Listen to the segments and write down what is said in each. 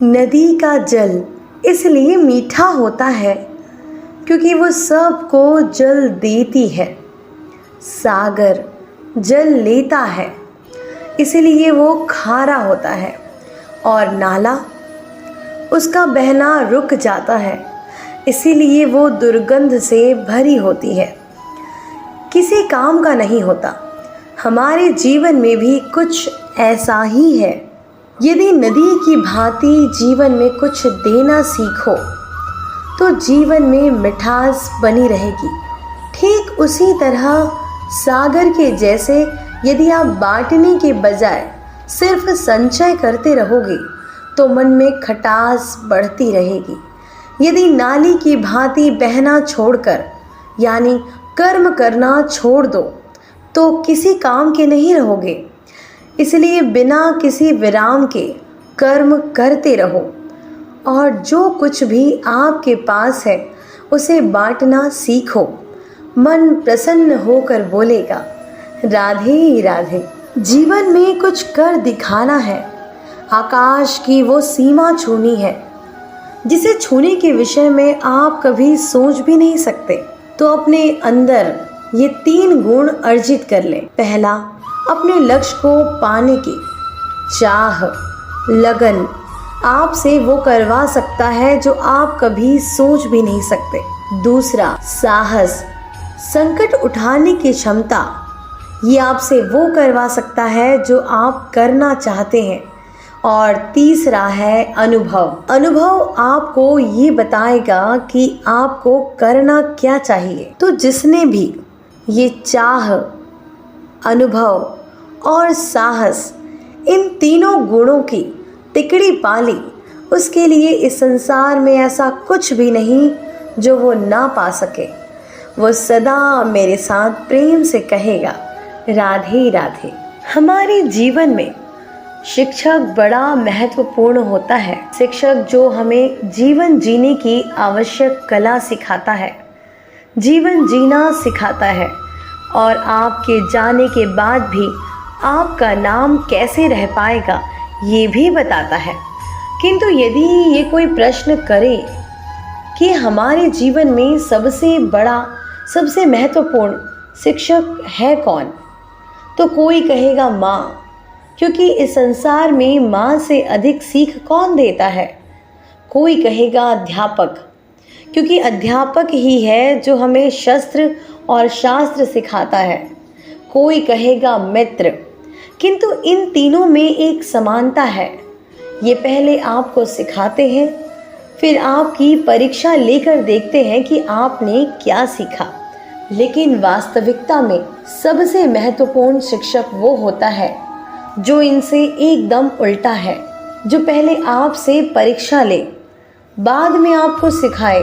नदी का जल इसलिए मीठा होता है क्योंकि वो सबको जल देती है। सागर जल लेता है इसलिए वो खारा होता है, और नाला उसका बहना रुक जाता है इसीलिए वो दुर्गंध से भरी होती है। किसी काम का नहीं होता। हमारे जीवन में भी कुछ ऐसा ही है। यदि नदी की भांति जीवन में कुछ देना सीखो तो जीवन में मिठास बनी रहेगी। ठीक उसी तरह सागर के जैसे यदि आप बांटने के बजाय सिर्फ संचय करते रहोगे तो मन में खटास बढ़ती रहेगी। यदि नाली की भांति बहना छोड़कर यानी कर्म करना छोड़ दो तो किसी काम के नहीं रहोगे। इसलिए बिना किसी विराम के कर्म करते रहो, और जो कुछ भी आपके पास है उसे बांटना सीखो। मन प्रसन्न होकर बोलेगा, राधे राधे। जीवन में कुछ कर दिखाना है। आकाश की वो सीमा छूनी है जिसे छूने के विषय में आप कभी सोच भी नहीं सकते। तो अपने अंदर ये 3 गुण अर्जित कर लें। पहला, अपने लक्ष्य को पाने की चाह, लगन आपसे वो करवा सकता है जो आप कभी सोच भी नहीं सकते। दूसरा, साहस, संकट उठाने की क्षमता, ये आपसे वो करवा सकता है जो आप करना चाहते हैं। और तीसरा है अनुभव। अनुभव आपको ये बताएगा कि आपको करना क्या चाहिए। तो जिसने भी ये चाह, अनुभव और साहस, इन तीनों गुणों की तिकड़ी पाली, उसके लिए इस संसार में ऐसा कुछ भी नहीं जो वो ना पा सके। वो सदा मेरे साथ प्रेम से कहेगा, राधे राधे। हमारे जीवन में शिक्षक बड़ा महत्वपूर्ण होता है। शिक्षक जो हमें जीवन जीने की आवश्यक कला सिखाता है, जीवन जीना सिखाता है, और आपके जाने के बाद भी आपका नाम कैसे रह पाएगा ये भी बताता है। किंतु यदि ये कोई प्रश्न करे कि हमारे जीवन में सबसे बड़ा, सबसे महत्वपूर्ण शिक्षक है कौन, तो कोई कहेगा माँ, क्योंकि इस संसार में माँ से अधिक सीख कौन देता है। कोई कहेगा अध्यापक, क्योंकि अध्यापक ही है जो हमें शस्त्र और शास्त्र सिखाता है। कोई कहेगा मित्र, किंतु इन तीनों में एक समानता है। ये पहले आपको सिखाते हैं, फिर आपकी परीक्षा लेकर देखते हैं कि आपने क्या सीखा। लेकिन वास्तविकता में सबसे महत्वपूर्ण शिक्षक वो होता है जो इनसे एकदम उल्टा है, जो पहले आपसे परीक्षा ले, बाद में आपको सिखाए।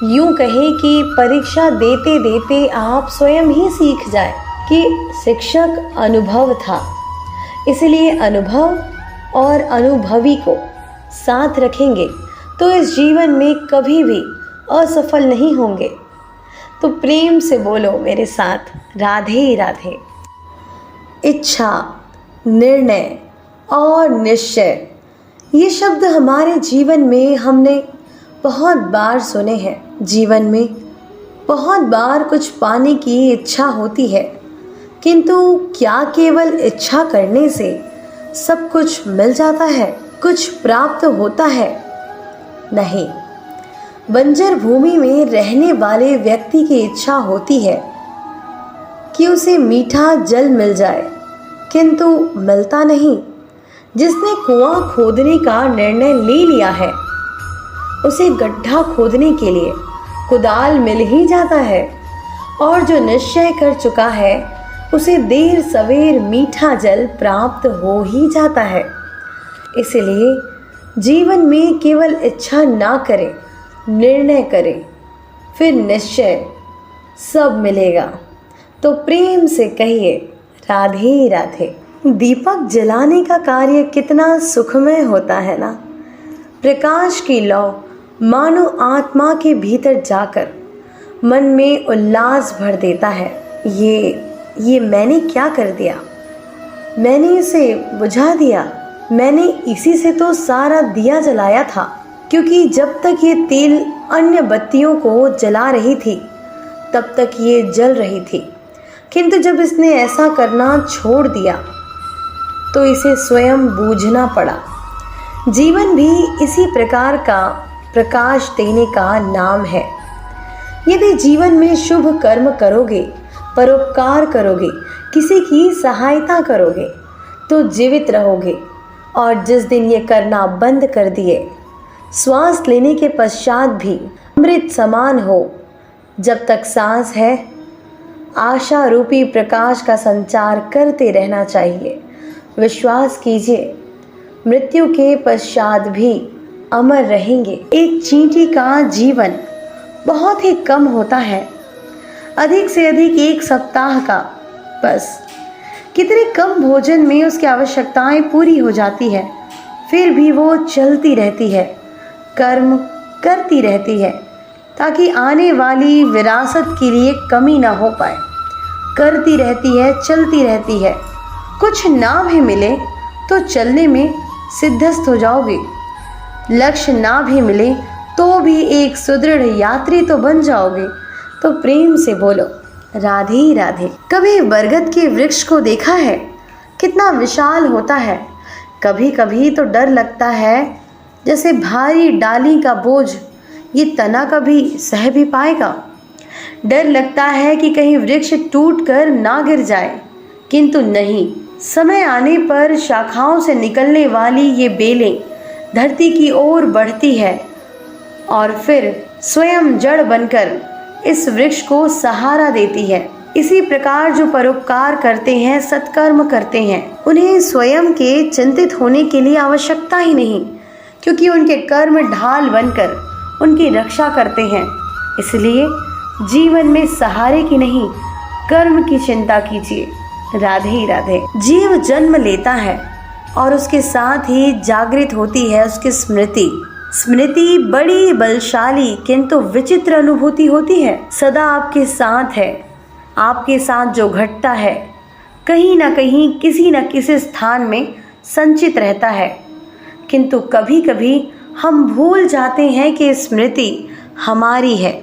यूं कहे कि परीक्षा देते देते आप स्वयं ही सीख जाए कि शिक्षक अनुभव था। इसलिए अनुभव और अनुभवी को साथ रखेंगे तो इस जीवन में कभी भी असफल नहीं होंगे। तो प्रेम से बोलो मेरे साथ, राधे राधे। इच्छा, निर्णय और निश्चय, ये शब्द हमारे जीवन में हमने बहुत बार सुने हैं। जीवन में बहुत बार कुछ पाने की इच्छा होती है, किंतु क्या केवल इच्छा करने से सब कुछ मिल जाता है, कुछ प्राप्त होता है? नहीं। बंजर भूमि में रहने वाले व्यक्ति की इच्छा होती है कि उसे मीठा जल मिल जाए, किंतु मिलता नहीं। जिसने कुआं खोदने का निर्णय ले लिया है उसे गड्ढा खोदने के लिए कुदाल मिल ही जाता है, और जो निश्चय कर चुका है उसे देर सवेर मीठा जल प्राप्त हो ही जाता है। इसलिए जीवन में केवल इच्छा ना करें, निर्णय करें, फिर निश्चय, सब मिलेगा। तो प्रेम से कहिए, राधे राधे। दीपक जलाने का कार्य कितना सुखमय होता है ना। प्रकाश की लौ मानो आत्मा के भीतर जाकर मन में उल्लास भर देता है। ये मैंने क्या कर दिया, मैंने इसे बुझा दिया, मैंने इसी से तो सारा दिया जलाया था, क्योंकि जब तक ये तेल अन्य बत्तियों को जला रही थी तब तक ये जल रही थी, किंतु जब इसने ऐसा करना छोड़ दिया तो इसे स्वयं बूझना पड़ा। जीवन भी इसी प्रकार का प्रकाश देने का नाम है। यदि जीवन में शुभ कर्म करोगे, परोपकार करोगे, किसी की सहायता करोगे तो जीवित रहोगे, और जिस दिन ये करना बंद कर दिए, श्वास लेने के पश्चात भी अमृत समान हो। जब तक सांस है, आशा रूपी प्रकाश का संचार करते रहना चाहिए। विश्वास कीजिए, मृत्यु के पश्चात भी अमर रहेंगे। एक चींटी का जीवन बहुत ही कम होता है, अधिक से अधिक 1 सप्ताह का। बस कितने कम भोजन में उसकी आवश्यकताएं पूरी हो जाती है, फिर भी वो चलती रहती है, कर्म करती रहती है, ताकि आने वाली विरासत के लिए कमी ना हो पाए। करती रहती है, चलती रहती है। कुछ ना भी मिले तो चलने में सिद्धस्त हो जाओगे। लक्ष्य ना भी मिले तो भी एक सुदृढ़ यात्री तो बन जाओगे। तो प्रेम से बोलो, राधे राधे। कभी बरगद के वृक्ष को देखा है? कितना विशाल होता है। कभी कभी तो डर लगता है जैसे भारी डाली का बोझ ये तना कभी सह भी पाएगा। डर लगता है कि कहीं वृक्ष टूटकर ना गिर जाए, किंतु नहीं। समय आने पर शाखाओं से निकलने वाली ये बेलें धरती की ओर बढ़ती है और फिर स्वयं जड़ बनकर इस वृक्ष को सहारा देती है। इसी प्रकार जो परोपकार करते हैं, सत्कर्म करते हैं, उन्हें स्वयं के चिंतित होने के लिए आवश्यकता ही नहीं, क्योंकि उनके कर्म ढाल बनकर उनकी रक्षा करते हैं। इसलिए जीवन में सहारे की नहीं, कर्म की चिंता कीजिए। राधे राधे। जीव जन्म लेता है और उसके साथ ही जागृत होती है उसकी स्मृति। स्मृति बड़ी बलशाली किंतु विचित्र अनुभूति होती है। सदा आपके साथ है। आपके साथ जो घटता है कहीं ना कहीं किसी न किसी स्थान में संचित रहता है, किंतु कभी कभी हम भूल जाते हैं कि स्मृति हमारी है।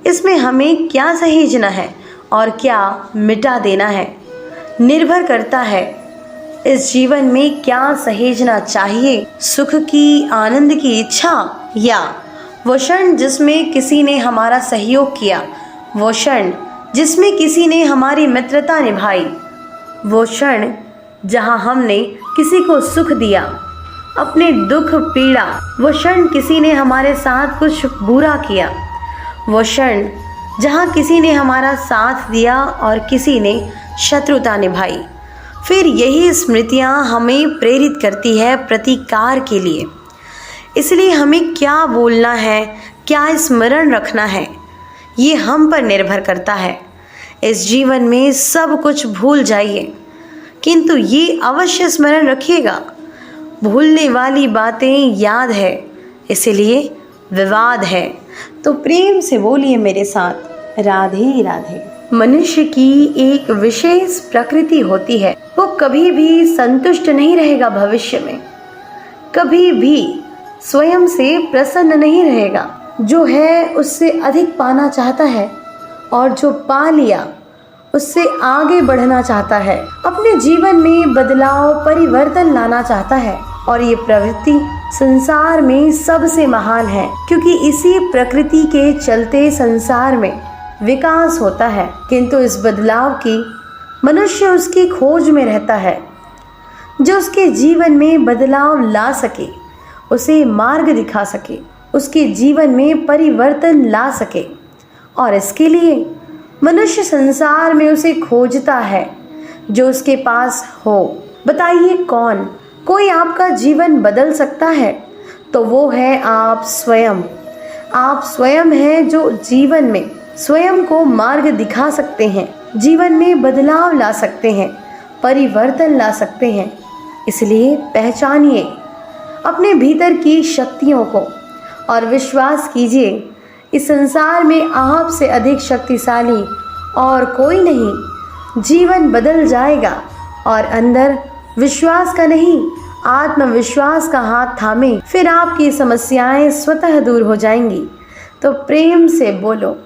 इसमें हमें क्या सहेजना है और क्या मिटा देना है, निर्भर करता है इस जीवन में क्या सहेजना चाहिए। सुख की, आनंद की इच्छा, या वो क्षण जिसमें किसी ने हमारा सहयोग किया, वो क्षण जिसमें किसी ने हमारी मित्रता निभाई, वो क्षण जहां हमने किसी को सुख दिया, अपने दुख पीड़ा, वो क्षण किसी ने हमारे साथ कुछ बुरा किया, वो क्षण जहां किसी ने हमारा साथ दिया और किसी ने शत्रुता निभाई। फिर यही स्मृतियां हमें प्रेरित करती है प्रतिकार के लिए। इसलिए हमें क्या बोलना है, क्या स्मरण रखना है, ये हम पर निर्भर करता है। इस जीवन में सब कुछ भूल जाइए, किंतु ये अवश्य स्मरण रखिएगा, भूलने वाली बातें याद है, इसलिए विवाद है। तो प्रेम से बोलिए मेरे साथ, राधे राधे। मनुष्य की एक विशेष प्रकृति होती है, वो कभी भी संतुष्ट नहीं रहेगा। भविष्य में कभी भी स्वयं से प्रसन्न नहीं रहेगा। जो है उससे अधिक पाना चाहता है और जो पा लिया उससे आगे बढ़ना चाहता है। अपने जीवन में बदलाव, परिवर्तन लाना चाहता है, और ये प्रवृत्ति संसार में सबसे महान है, क्योंकि इसी प्रकृति के चलते संसार में विकास होता है। किंतु इस बदलाव की मनुष्य उसकी खोज में रहता है। जो उसके जीवन में बदलाव ला सके, उसे मार्ग दिखा सके, उसके जीवन में परिवर्तन ला सके, और इसके लिए मनुष्य संसार में उसे खोजता है जो उसके पास हो। बताइए कौन? कोई आपका जीवन बदल सकता है तो वो है आप स्वयं। आप स्वयं हैं जो जीवन में स्वयं को मार्ग दिखा सकते हैं, जीवन में बदलाव ला सकते हैं, परिवर्तन ला सकते हैं। इसलिए पहचानिए अपने भीतर की शक्तियों को और विश्वास कीजिए इस संसार में आपसे अधिक शक्तिशाली और कोई नहीं। जीवन बदल जाएगा और अंदर विश्वास का नहीं, आत्मविश्वास का हाथ थामे, फिर आपकी समस्याएं स्वतः दूर हो जाएंगी। तो प्रेम से बोलो,